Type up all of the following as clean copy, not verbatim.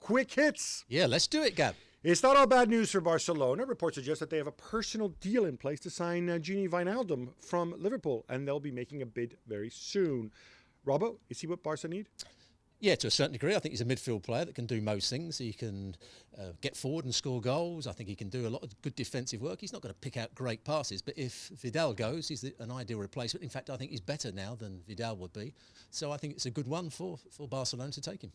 quick hits. Yeah, let's do it, Gab. It's not all bad news for Barcelona. Reports suggest that they have a personal deal in place to sign Georginio Wijnaldum from Liverpool, and they'll be making a bid very soon. Robbo, is he what Barca need? Yeah, to a certain degree. I think he's a midfield player that can do most things. He can get forward and score goals. I think he can do a lot of good defensive work. He's not going to pick out great passes, but if Vidal goes, he's an ideal replacement. In fact, I think he's better now than Vidal would be. So I think it's a good one for Barcelona to take him.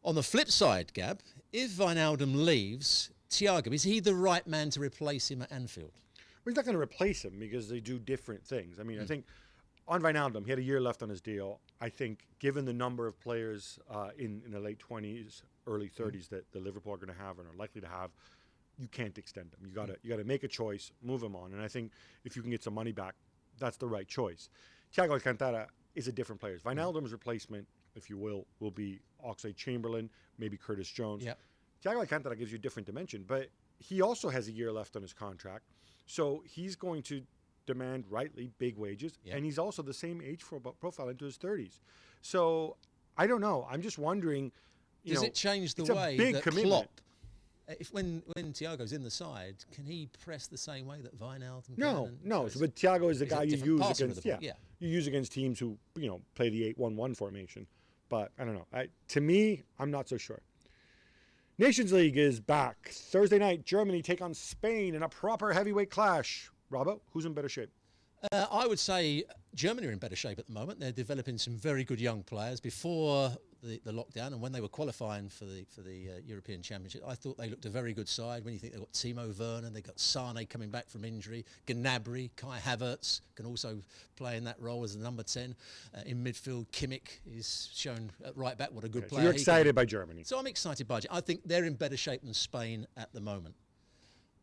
On the flip side, Gab, if Wijnaldum leaves, Thiago, is he the right man to replace him at Anfield? Well, he's not going to replace him because they do different things. I mean, I think on Wijnaldum, he had a year left on his deal. I think given the number of players in the late 20s, early 30s that the Liverpool are going to have and are likely to have, you can't extend them. You got to make a choice, move him on. And I think if you can get some money back, that's the right choice. Thiago Alcantara is a different player. Wijnaldum's replacement, if you will be Oxlade-Chamberlain, maybe Curtis Jones. Yep. Thiago Alcantara gives you a different dimension, but he also has a year left on his contract. So he's going to demand, rightly, big wages. Yep. And he's also the same age profile into his 30s. So I don't know. I'm just wondering, Does it change the it's way a big that commitment. Klopp, if when Thiago's in the side, can he press the same way that Wijnaldum can? No. But Thiago is the guy you use against. Yeah. You use against teams who play the 8-1-1 formation. But I don't know. To me, I'm not so sure. Nations League is back Thursday night. Germany take on Spain in a proper heavyweight clash. Robbo, who's in better shape? I would say Germany are in better shape at the moment. They're developing some very good young players. Before the lockdown and when they were qualifying for the European Championship, I thought they looked a very good side. When you think they've got Timo Werner, they've got Sane coming back from injury, Gnabry, Kai Havertz can also play in that role as the number 10. In midfield, Kimmich is shown at right back what a good player. So you're excited by Germany. So I'm excited by it. I think they're in better shape than Spain at the moment.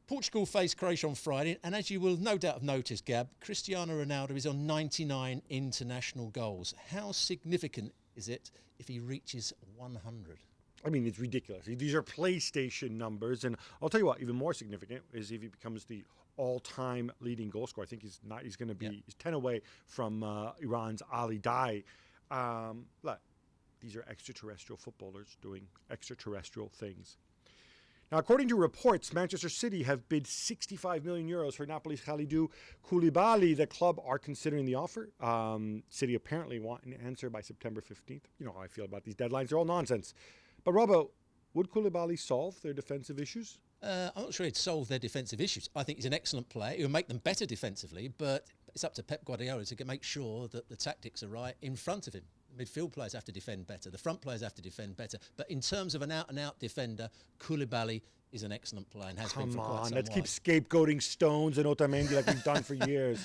Portugal face Croatia on Friday, and as you will no doubt have noticed, Gab, Cristiano Ronaldo is on 99 international goals. How significant is it if he reaches 100? I mean, it's ridiculous. These are PlayStation numbers, and I'll tell you what, even more significant is if he becomes the all-time leading goal scorer. I think he's going to be he's 10 away from Iran's Ali Dai. Look, these are extraterrestrial footballers doing extraterrestrial things. Now, according to reports, Manchester City have bid 65 million euros for Napoli's Kalidou Koulibaly. The club are considering the offer. City apparently want an answer by September 15th. You know how I feel about these deadlines. They're all nonsense. But, Robbo, would Koulibaly solve their defensive issues? I'm not sure he'd solve their defensive issues. I think he's an excellent player. He'll make them better defensively, but it's up to Pep Guardiola to make sure that the tactics are right in front of him. Midfield players have to defend better. The front players have to defend better. But in terms of an out-and-out defender, Koulibaly is an excellent player and has been for quite some while. Let's keep scapegoating Stones and Otamendi like we've done for years.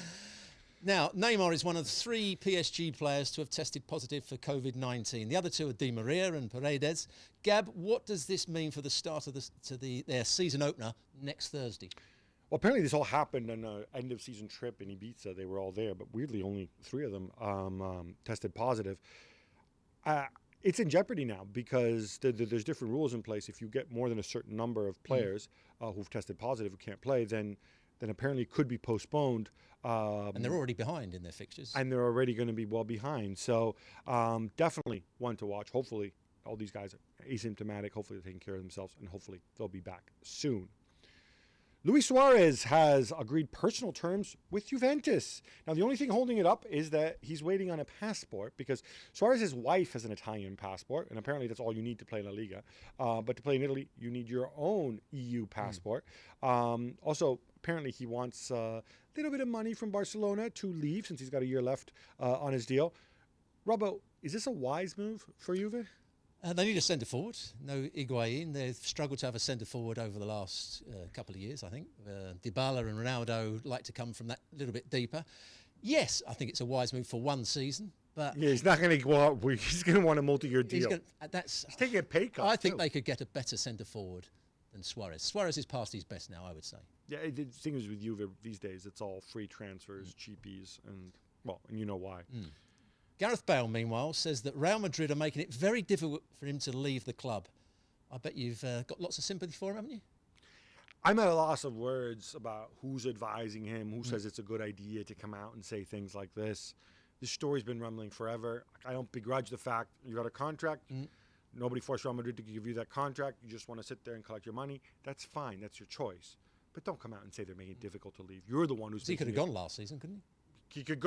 Now, Neymar is one of 3 PSG players to have tested positive for COVID-19. The other 2 are Di Maria and Paredes. Gab, what does this mean for the start of their season opener next Thursday? Well, apparently this all happened on an end-of-season trip in Ibiza. They were all there, but weirdly only 3 of them tested positive. It's in jeopardy now because there's different rules in place. If you get more than a certain number of players who've tested positive who can't play, then apparently it could be postponed. And they're already behind in their fixtures. And they're already going to be well behind. So definitely one to watch. Hopefully all these guys are asymptomatic. Hopefully they're taking care of themselves, and hopefully they'll be back soon. Luis Suarez has agreed personal terms with Juventus. Now, the only thing holding it up is that he's waiting on a passport because Suarez's wife has an Italian passport, and apparently that's all you need to play La Liga. But to play in Italy, you need your own EU passport. Also, apparently he wants a little bit of money from Barcelona to leave since he's got a year left on his deal. Robbo, is this a wise move for Juve? They need a centre-forward. No Higuain. They've struggled to have a centre-forward over the last couple of years, I think. Dybala and Ronaldo like to come from that little bit deeper. Yes, I think it's a wise move for one season. But yeah, he's not going to go out. He's going to want a multi-year deal. He's taking a pay cut. I think they could get a better centre-forward than Suarez. Suarez is past his best now, I would say. Yeah, the thing is with Juve these days, it's all free transfers, cheapies, and you know why. Gareth Bale, meanwhile, says that Real Madrid are making it very difficult for him to leave the club. I bet you've got lots of sympathy for him, haven't you? I'm at a loss of words about who's advising him, who says it's a good idea to come out and say things like this. This story's been rumbling forever. I don't begrudge the fact you got a contract. nobody forced Real Madrid to give you that contract. You just want to sit there and collect your money. That's fine. That's your choice. But don't come out and say they're making it difficult to leave. You're the one who's. He could have gone last season, couldn't he? He could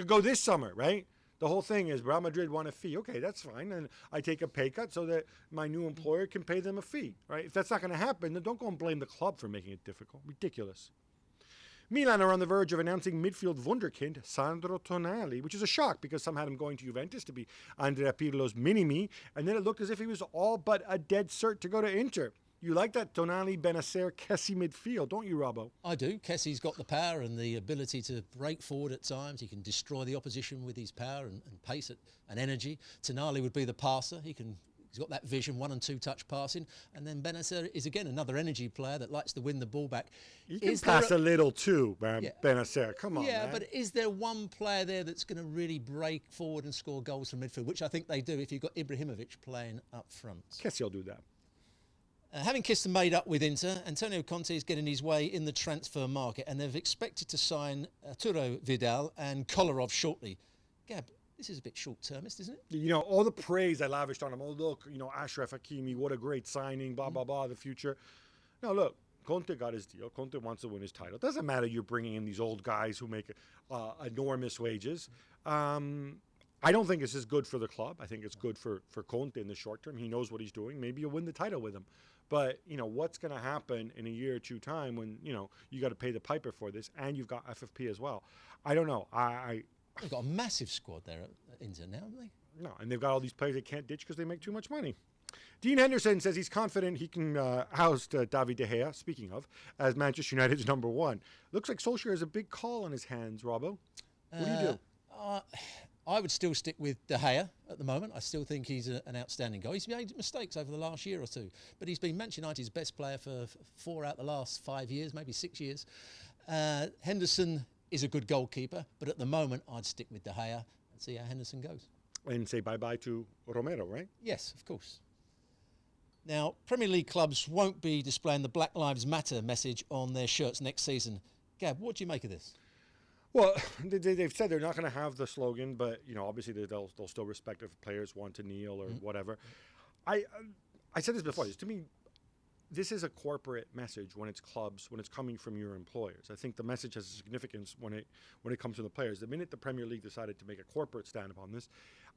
go this summer, right? The whole thing is Real Madrid want a fee. Okay, that's fine. And I take a pay cut so that my new employer can pay them a fee, right? If that's not going to happen, then don't go and blame the club for making it difficult. Ridiculous. Milan are on the verge of announcing midfield wunderkind Sandro Tonali, which is a shock because some had him going to Juventus to be Andrea Pirlo's mini-me, and then it looked as if he was all but a dead cert to go to Inter. You like that Tonali, Benacer, Kessie midfield, don't you, Robbo? I do. Kessie's got the power and the ability to break forward at times. He can destroy the opposition with his power and pace and energy. Tonali would be the passer. He's got that vision, 1 and 2 touch passing. And then Benacer is, again, another energy player that likes to win the ball back. He can pass a little too, man. Yeah. Benacer, come on, yeah, man. But is there one player there that's going to really break forward and score goals from midfield, which I think they do if you've got Ibrahimovic playing up front? Kessie will do that. Having kissed and made up with Inter, Antonio Conte is getting his way in the transfer market, and they've expected to sign Arturo Vidal and Kolarov shortly. Gab, this is a bit short-termist, isn't it? You know, all the praise I lavished on him. Oh, look, you know, Ashraf Hakimi, what a great signing, blah, blah, blah, the future. No, look, Conte got his deal. Conte wants to win his title. It doesn't matter you're bringing in these old guys who make enormous wages. I don't think this is good for the club. I think it's good for Conte in the short term. He knows what he's doing. Maybe you'll win the title with him. But, you know, what's going to happen in a year or two time when, you know, you got to pay the piper for this and you've got FFP as well? I don't know. They've got a massive squad there at Inter now, haven't they? No, and they've got all these players they can't ditch because they make too much money. Dean Henderson says he's confident he can oust David De Gea, speaking of, as Manchester United's number 1. Looks like Solskjaer has a big call on his hands, Robbo. What do you do? I would still stick with De Gea at the moment. I still think he's an outstanding guy. He's made mistakes over the last year or two, but he's been Manchester United's best player for 4 out of the last 5 years, maybe 6 years. Henderson is a good goalkeeper, but at the moment I'd stick with De Gea and see how Henderson goes. And say bye-bye to Romero, right? Yes, of course. Now, Premier League clubs won't be displaying the Black Lives Matter message on their shirts next season. Gab, what do you make of this? Well, they've said they're not going to have the slogan, but, you know, obviously they'll still respect if players want to kneel or whatever. I said this before. To me, this is a corporate message when it's clubs, when it's coming from your employers. I think the message has a significance when it comes to the players. The minute the Premier League decided to make a corporate stand upon this,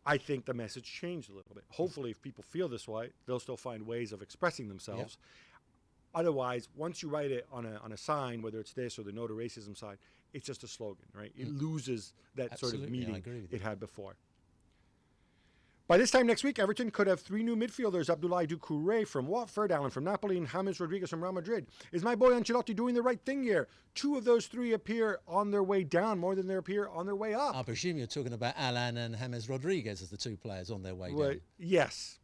I think the message changed a little bit. Hopefully, if people feel this way, they'll still find ways of expressing themselves. Yep. Otherwise, once you write it on a sign, whether it's this or the No to Racism sign, it's just a slogan, right? It loses that sort of meaning it had before. By this time next week, Everton could have 3 new midfielders: Abdoulaye Doucouré from Watford, Alan from Napoli, and James Rodriguez from Real Madrid. Is my boy Ancelotti doing the right thing here? 2 of those 3 appear on their way down more than they appear on their way up. I presume you're talking about Alan and James Rodriguez as the 2 players on their way down. Yes.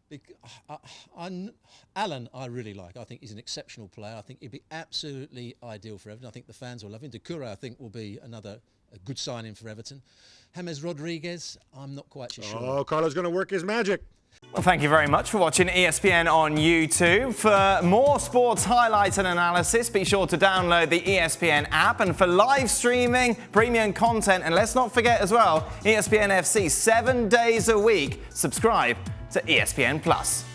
Alan, I really like. I think he's an exceptional player. I think he'd be absolutely ideal for Everton. I think the fans will love him. Doucouré, I think, will be a good signing for Everton. James Rodriguez, I'm not quite so sure. Oh, Carlo's going to work his magic. Well, thank you very much for watching ESPN on YouTube. For more sports highlights and analysis, be sure to download the ESPN app. And for live streaming, premium content, and let's not forget as well, ESPN FC 7 days a week. Subscribe to ESPN Plus.